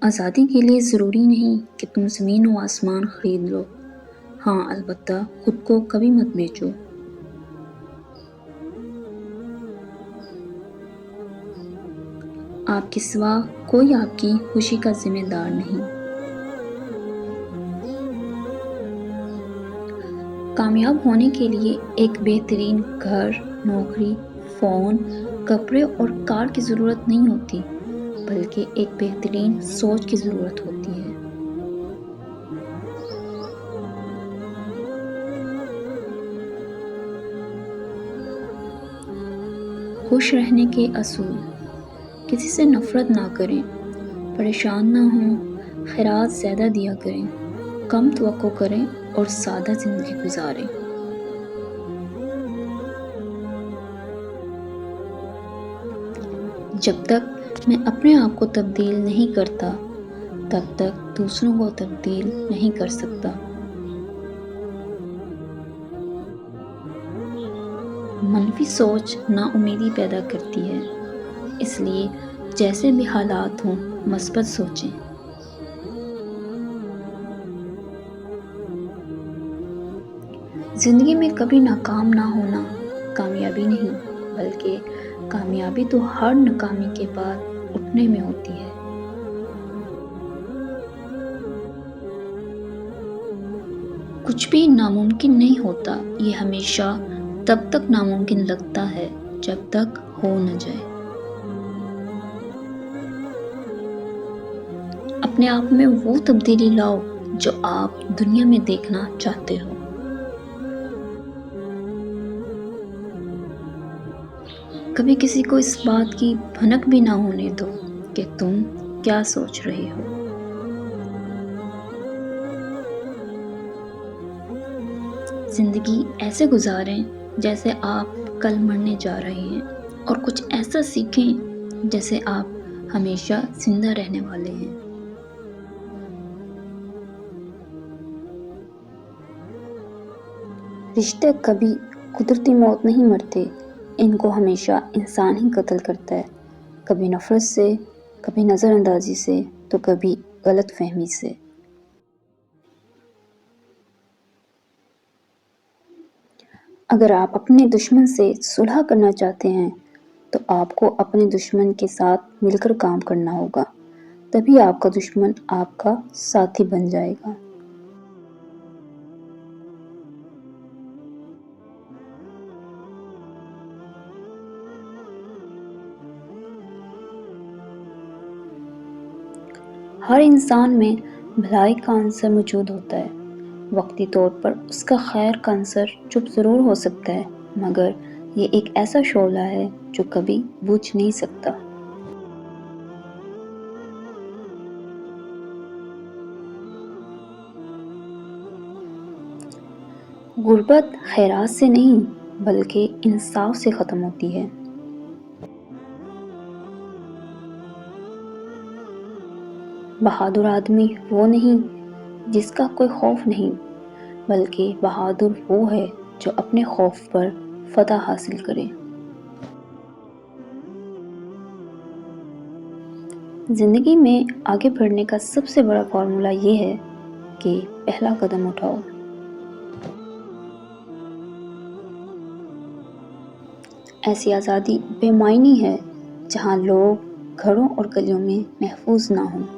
آزادی کے لیے ضروری نہیں کہ تم زمین و آسمان خرید لو، ہاں البتہ خود کو کبھی مت بیچو۔ آپ کے سوا کوئی آپ کی خوشی کا ذمہ دار نہیں۔ کامیاب ہونے کے لیے ایک بہترین گھر، نوکری، فون، کپڑے اور کار کی ضرورت نہیں ہوتی، بلکہ ایک بہترین سوچ کی ضرورت ہوتی ہے۔ خوش رہنے کے اصول: کسی سے نفرت نہ کریں، پریشان نہ ہوں، خیرات زیادہ دیا کریں، کم توقع کریں اور سادہ زندگی گزاریں۔ جب تک میں اپنے آپ کو تبدیل نہیں کرتا، تب تک دوسروں کو تبدیل نہیں کر سکتا۔ منفی سوچ نا امیدی پیدا کرتی ہے، اس لیے جیسے بھی حالات ہوں مثبت سوچیں۔ زندگی میں کبھی ناکام نہ ہونا کامیابی نہیں، بلکہ کامیابی تو ہر ناکامی کے بعد اٹھنے میں ہوتی ہے۔ کچھ بھی ناممکن نہیں ہوتا، یہ ہمیشہ تب تک ناممکن لگتا ہے جب تک ہو نہ جائے۔ اپنے آپ میں وہ تبدیلی لاؤ جو آپ دنیا میں دیکھنا چاہتے ہو۔ کبھی کسی کو اس بات کی بھنک بھی نہ ہونے دو کہ تم کیا سوچ رہے ہو۔ زندگی ایسے گزاریں جیسے آپ کل مرنے جا رہے ہیں، اور کچھ ایسا سیکھیں جیسے آپ ہمیشہ زندہ رہنے والے ہیں۔ رشتے کبھی قدرتی موت نہیں مرتے، ان کو ہمیشہ انسان ہی قتل کرتا ہے، کبھی نفرت سے، کبھی نظر اندازی سے، تو کبھی غلط فہمی سے۔ اگر آپ اپنے دشمن سے صلح کرنا چاہتے ہیں تو آپ کو اپنے دشمن کے ساتھ مل کر کام کرنا ہوگا، تبھی آپ کا دشمن آپ کا ساتھی بن جائے گا۔ ہر انسان میں بھلائی کا عنصر موجود ہوتا ہے۔ وقتی طور پر اس کا خیر کا عنصر چپ ضرور ہو سکتا ہے، مگر یہ ایک ایسا شعلہ ہے جو کبھی بجھ نہیں سکتا۔ غربت خیرات سے نہیں بلکہ انصاف سے ختم ہوتی ہے۔ بہادر آدمی وہ نہیں جس کا کوئی خوف نہیں، بلکہ بہادر وہ ہے جو اپنے خوف پر فتح حاصل کرے۔ زندگی میں آگے بڑھنے کا سب سے بڑا فارمولا یہ ہے کہ پہلا قدم اٹھاؤ۔ ایسی آزادی بے معنی ہے جہاں لوگ گھروں اور گلیوں میں محفوظ نہ ہوں۔